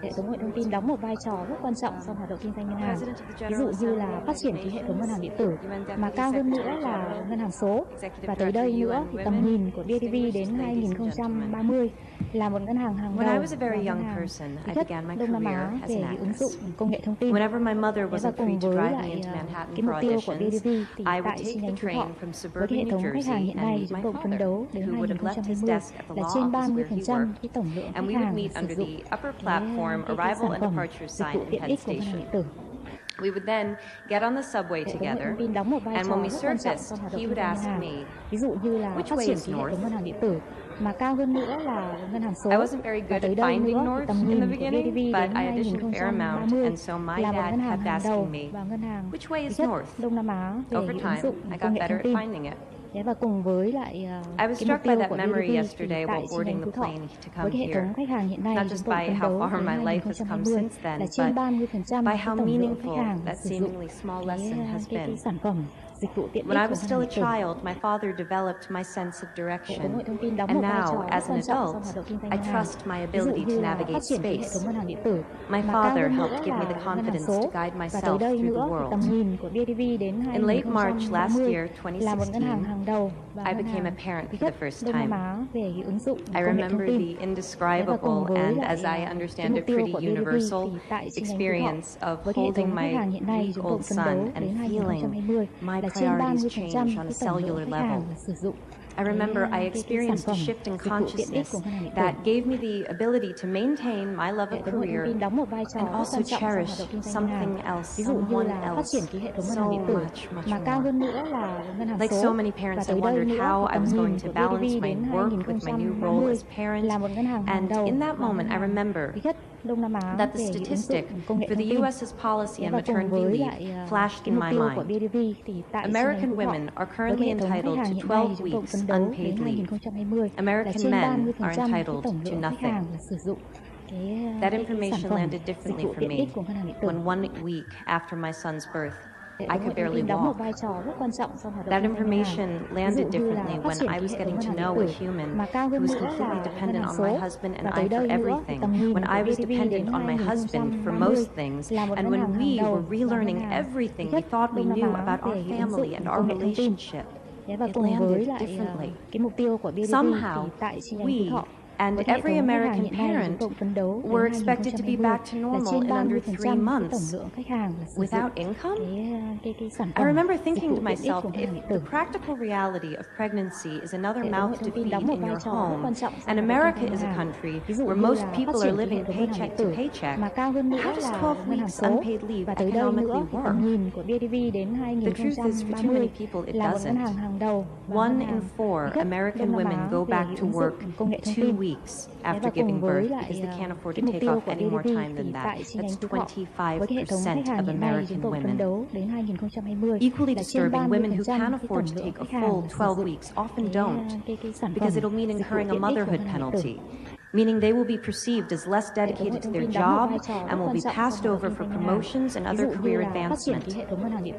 Hệ thống công nghệ thông tin đóng một vai trò rất quan trọng trong hoạt động kinh doanh ngân hàng. Ví dụ như là phát triển cái hệ thống ngân hàng điện tử, mà cao hơn nữa là ngân hàng số. Và tới đây nữa thì tầm nhìn của BidV đến 2030 là một ngân hàng hàng đầu và ngân hàng thứ nhất Đông Nam Á về ứng dụng công nghệ thông tin. Và cùng với lại cái mục tiêu của BidV thì tại chi nhánh Phú Thọ, với cái hệ thống khách hàng hiện nay chúng tôi phấn đấu đến 2020 là trên 30% cái tổng lượng khách hàng sử dụng cái sản phẩm dịch vụ tiện ích của ngân hàng điện tử. We would then get on the subway together, and when we surfaced, he would ask me, which way is north? Mà cao hơn nữa là ngân hàng số. I wasn't very good at finding north in the beginning, but I auditioned a fair amount, and so my dad kept asking me, which way is north? Over time, I got better at finding it. Và cùng với lại I was struck by that memory yesterday while boarding the plane to come here, not just by how far my life has come since then, but by how meaningful that seemingly small lesson has been. When I was still a child, my father developed my sense of direction, and now, as an adult, I trust my ability to navigate space. My father helped give me the confidence to guide myself through the world. In late March last year, 2016, I became a parent for the first time. I remember the indescribable and, as I understand it, pretty universal experience of holding my week-old son and feeling my priorities change on a cellular level. I remember I experienced a shift in consciousness that gave me the ability to maintain my love of career and also cherish something else, someone else, so much, much more. Like so many parents, I wondered how I was going to balance my work with my new role as parent, and in that moment I remember that the statistic for the U.S.'s policy on maternity leave flashed in my mind. American women are currently entitled to 12 weeks unpaid leave. American men are entitled to nothing. That information landed differently for me when 1 week after my son's birth, I could barely walk. That information landed differently when I was getting to know a human who was completely dependent on my husband and I for everything, when I was dependent on my husband for most things, and when we were relearning everything we thought we knew about our family and our relationship. It landed differently. Somehow, we and every American parent were expected to be back to normal in under 3 months. Without income? I remember thinking to myself, if the practical reality of pregnancy is another mouth to feed in your home, and America is a country where most people are living paycheck to paycheck, how does 12 weeks unpaid leave economically work? The truth is, for too many people, it doesn't. 1 in 4 American women go back to work 2 weeks after giving birth because they can't afford to take off any more time than that. That's 25% of American women. Equally disturbing, women who can afford to take a full 12 weeks often don't, because it'll mean incurring a motherhood penalty, meaning they will be perceived as less dedicated to their job and will be passed over for promotions and other career advancement.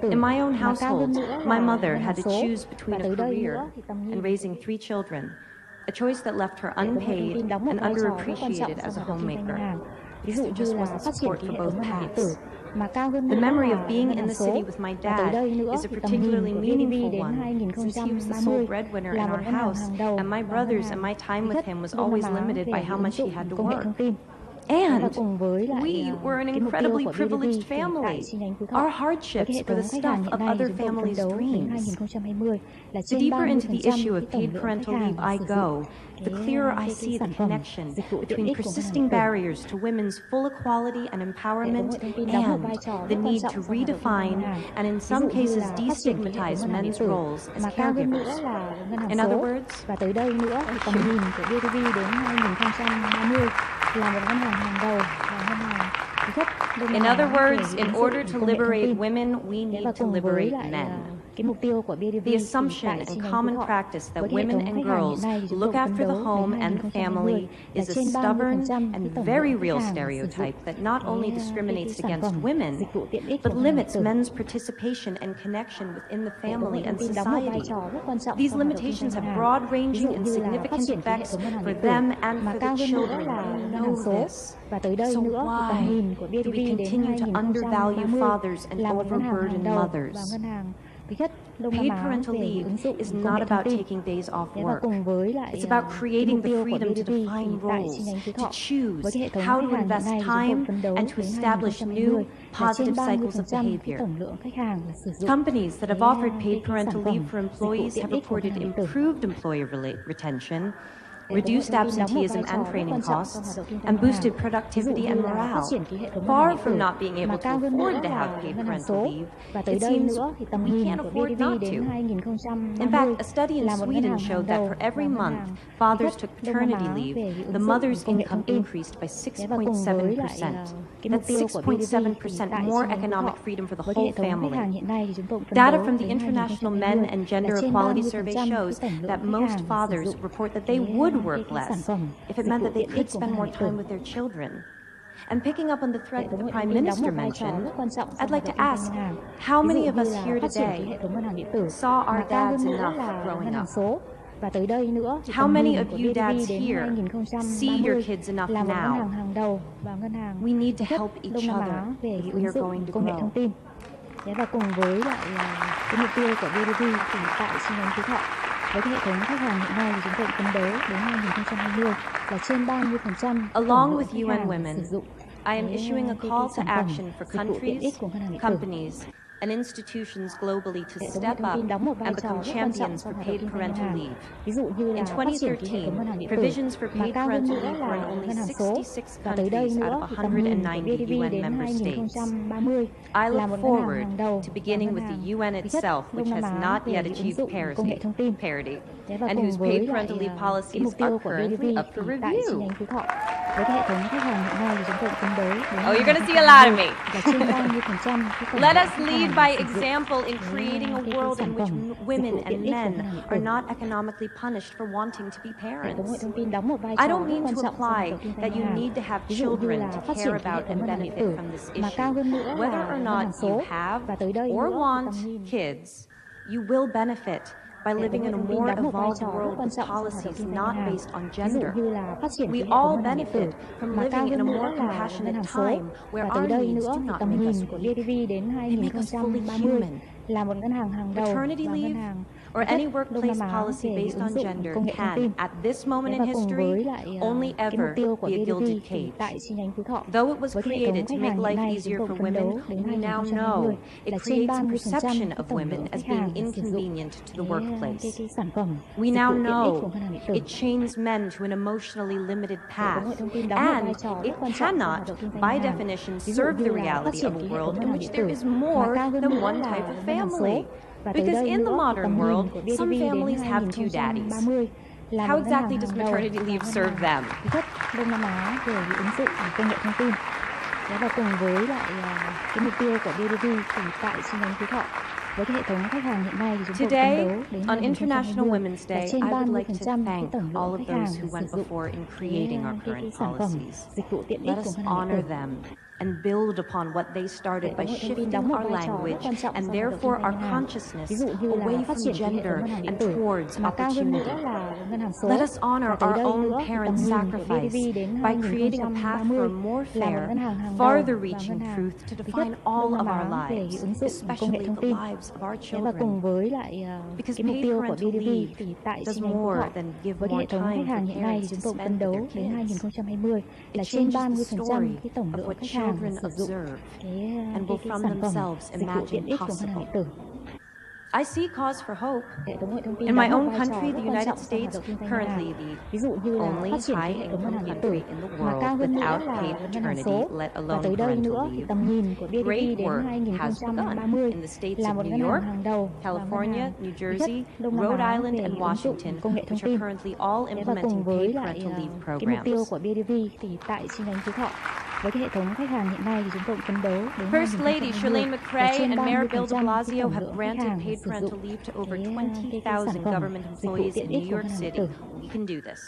In my own household, my mother had to choose between a career and raising 3 children, a choice that left her unpaid and underappreciated as a homemaker, because there just wasn't support for both paths. The memory of being in the city with my dad is a particularly meaningful one, since he was the sole breadwinner in our house, and my brothers and my time with him was always limited by how much he had to work. And we were an incredibly privileged family. Our hardships were the stuff of other families' dreams. The deeper into the issue of paid parental leave I go, the clearer I see the connection between persisting barriers to women's full equality and empowerment and the need to redefine and in some cases destigmatize men's roles as caregivers. In other words, in order to liberate women, we need to liberate men. Cái mục tiêu của BDV The assumption and common practice that women and girls look after the home and the family is a stubborn and very real stereotype that not only discriminates against women, but limits men's participation and connection within the family and society. These limitations have broad-ranging and significant effects for them and for the children. We know this. So why do we continue to undervalue fathers and overburden mothers? Paid parental leave is not about taking days off work. It's about creating the freedom to define roles, to choose how to invest time, and to establish new, positive cycles of behavior. Companies that have offered paid parental leave for employees have reported improved employee retention, reduced absenteeism and training costs, and boosted productivity and morale. Far from not being able to afford to have paid parental leave, it seems we can't afford not to. In fact, a study in Sweden showed that for every month fathers took paternity leave, the mother's income increased by 6.7%. That's 6.7% more economic freedom for the whole family. Data from the International Men and Gender Equality Survey shows that most fathers report that they would work less if it meant that they could spend more time with their children. And picking up on the thread that the Prime Minister mentioned, I'd like to ask, how many of us here today saw our dads enough growing up? How many of you dads here see your kids enough now? We need to help each other if we are going to grow. Và cùng với lại cái mục tiêu của BDV thì tại chi nhánh Phú Thọ với cái hệ thống khách hàng hiện nay thì chúng tôi phấn đấu đến 2020 là trên 30% Along with UN Women, I am issuing a call to action for countries, companies, and institutions globally to step up and become champions for paid parental leave. In 2013, provisions for paid parental leave were in only 66 countries out of 190 UN member states. I look forward to beginning with the UN itself, which has not yet achieved parity, and whose paid parental leave policies are currently up for review. Oh, you're going to see a lot of me. Let us lead by example in creating a world in which women and men are not economically punished for wanting to be parents. I don't mean to imply that you need to have children to care about and benefit from this issue. Whether or not you have or want kids, you will benefit by living in a more evolved world with policies not based on gender. We all benefit from living in a more compassionate time where our needs do not make us weak. They make us fully human. Paternity leave or any workplace policy based on gender can, at this moment in history, only ever be a gilded cage. Though it was created to make life easier for women, we now know it creates a perception of women as being inconvenient to the workplace. We now know it chains men to an emotionally limited path, and it cannot, by definition, serve the reality of a world in which there is more than one type of family. Because in the modern world, some families have two daddies. How exactly does maternity leave serve them? Và cùng với lại cái mục tiêu của BDV thì tại chi nhánh Phú Thọ với cái hệ thống khách hàng hiện nay thì chúng tôi phấn đấu đến on International Women's Day, I would like to thank all of those who went before in creating our current policies. Let us honor them and build upon what they started by shifting our language and therefore our consciousness away from gender and towards opportunity. Let us honor our own parents' sacrifice by creating a path for a more fair, farther-reaching truth to define all of our lives, especially the lives of our children. Because paid parental leave does more than give more time for parents to spend with their kids. It changes the story of what children observe and will from themselves imagine possible. I see cause for hope. In my own country, the United States, currently the only high-income country in the world without paid paternity, let alone parental leave, great work has begun in the states of New York, California, New Jersey, Rhode Island, and Washington, which are currently all implementing paid parental leave programs. Với cái hệ thống khách hàng hiện nay thì chúng tôi cũng phấn đấu đến First Lady 2020 Chirlane là McRae trên and Mayor Bill de 30% Blasio tổng have lượng khách granted hàng paid sử parental dụng leave to over cái sản 20,000 phẩm government dịch vụ employees tiện in ích New của York ngân hàng điện City. tử. We can do this.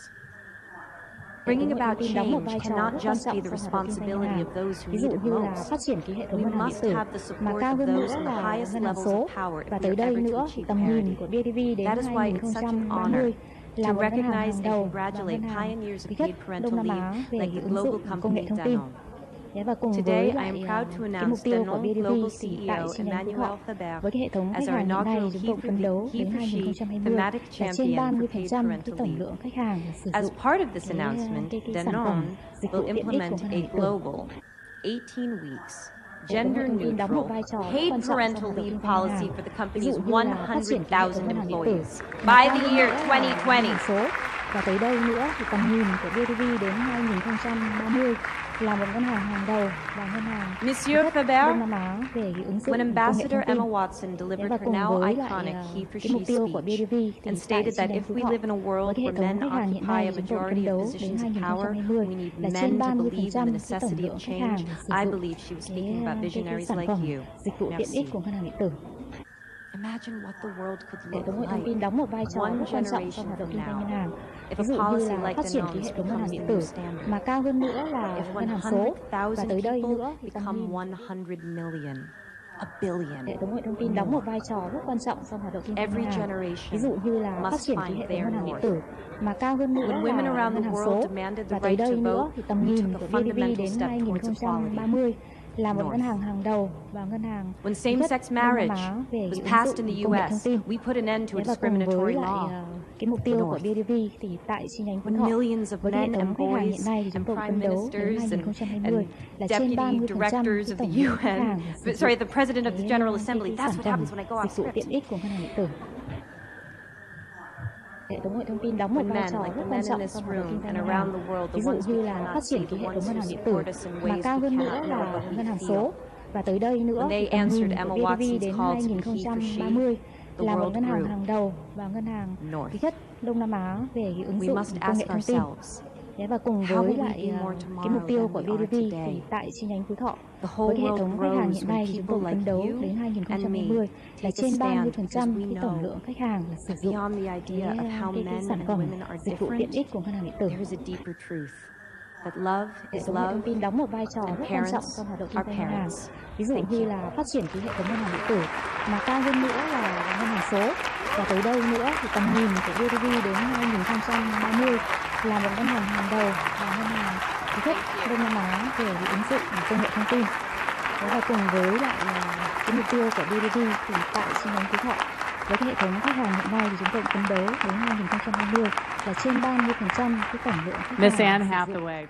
Hệ thống Bringing công nghệ thông about tin đóng một change vai trò cannot rất quan just be trọng the trong hoạt động kinh doanh ngân responsibility hàng. of those who Ví need dụ it như là most. phát triển cái hệ thống We ngân hàng điện must tử, have the mà support cao of hơn those nữa in the là highest ngân hàng levels số. of power if Và we tới are đây ever to nữa thì achieve tầm nhìn parity. của BIDV đến That is why it's such an honor 2030 là to một ngân hàng recognize hàng and đầu và congratulate ngân hàng pioneers thứ of nhất paid parental Đông Nam leave Á về like cái the ứng global dụng công nghệ company thông tin. Danone. Thế và cùng Today, với I am lại proud to cái mục announce tiêu của Danone BIDV Global thì tại CEO chi nhánh Phú Thọ Emmanuel Faber với cái hệ thống as khách our hàng hiện nay inaugural thì chúng tôi phấn đấu đến he for she 2020 thematic là trên champion for 30% paid cái parental tổng leave. lượng khách hàng sử As dụng part of this cái announcement, sản phẩm Danone dịch will vụ tiện ích của implement ngân hàng a điện tử. global 18 weeks Hệ thống gender thông tin đóng một neutral vai trò rất paid quan trọng trong parental hoạt động leave kinh doanh ngân policy hàng. for the Ví dụ company's như là phát triển cái hệ thống 100,000 ngân hàng điện tử employees mà by cao the hơn year nữa là ngân 2020. hàng số. Và tới đây nữa thì tầm nhìn của BIDV đến 2030 là một ngân hàng hàng đầu và ngân hàng Monsieur Đông Faber, Nam Á về cái ứng dụng when công nghệ Ambassador thông tin. Emma Watson Thế delivered và her cùng now với iconic lại he for cái mục she tiêu của speech BIDV thì and tại stated chi that nhánh if Phú we Thọ live in a với world cái hệ where thống men khách hàng hiện occupy nay a thì chúng tôi majority phấn of đấu đến positions of power, 2020 we need là men trên to 30% believe in the cái tổng necessity lượng of khách change. hàng sử I dụng believe she was speaking about cái visionaries sản like phẩm you. dịch vụ tiện ích Merci. của ngân hàng điện tử. Imagine what the world could Hệ look thống thông tin like đóng một vai trò one rất quan trọng trong generation hoạt động from kinh doanh ngân now. hàng. If Ví a dụ như policy là like phát triển cái Danone's hệ thống ngân becomes hàng the điện new tử standard, mà cao hơn nữa là if ngân hàng số. Và 100,000 tới đây people nữa thì tầm become nhìn 100 million, a billion, hệ thống thông tin đóng một vai trò rất quan trọng trong hoạt động kinh doanh every ngân hàng. generation Ví dụ như là phát must triển cái find hệ thống their ngân hàng điện north. tử mà cao hơn nữa When women là around ngân the hàng world số. demanded Và the tới right đây to nữa vote, thì tầm we nhìn took a của BIDV fundamental đến step towards equality. 2030 là một ngân North. hàng hàng đầu và ngân hàng When thứ nhất same-sex Đông Nam marriage Á về was ứng passed dụng in the công nghệ thông US, tin. we put an end to a Thế và cùng với discriminatory lại law. cái mục tiêu của North. BIDV thì tại chi nhánh Phú When Thọ millions of với cái hệ men thống and khách hàng hiện boys nay thì chúng and tôi prime phấn đấu đến ministers 2020 là and trên deputy 30% directors cái of tổng the lượng khách hàng sử dụng the president of the General Assembly. That's sản what phẩm happens when I go off dịch vụ script. tiện ích của ngân hàng điện tử. Hệ thống thông tin đóng một When vai men, trò like rất the quan men in trọng this trong hoạt động kinh room doanh and ngân hàng. around the world, the Ví dụ ones we như là cannot phát triển see, cái the hệ thống ones ngân who hàng điện tử support us in mà ways cao we hơn nữa cannot know là what we ngân hàng feel. số. Và tới đây nữa When thì they tầm answered nhìn Emma của BIDV Watson's đến call to be he for she, 2030 the là một world ngân hàng grew. hàng đầu và ngân hàng North. thứ nhất Đông Nam Á về cái ứng We dụng must công nghệ ask thông tin. ourselves, Thế và cùng how với will we lại be more cái mục tomorrow tiêu than của we are BIDV thì today? tại chi nhánh Phú Thọ The với whole cái hệ world thống khách hàng grows hiện when nay thì chúng tôi people phấn like đấu you đến and 2020 me là take a trên stand because 30% we cái tổng know lượng khách hàng sử that dụng beyond the idea of how cái men sản and phẩm women are dịch vụ tiện different, ích của ngân hàng điện tử. there is a deeper truth that love Hệ is thống love thông tin đóng một vai trò and rất quan trọng parents trong hoạt động kinh are doanh ngân hàng. parents. Ví dụ Thank như you. là phát triển cái hệ thống ngân hàng điện tử mà cao hơn nữa là ngân hàng số. Và tới đây nữa thì tầm nhìn của BIDV đến 2030 là một ngân hàng hàng đầu và ngân hàng thứ nhất Đông Nam Á về cái ứng dụng công nghệ thông tin. Thế và cùng với lại cái mục tiêu của BIDV thì tại chi nhánh Phú Thọ với cái hệ thống khách hàng hiện nay thì chúng tôi phấn đấu đến 2020 là trên 30% cái tổng lượng khách hàng Miss Anne sử dụng Hathaway.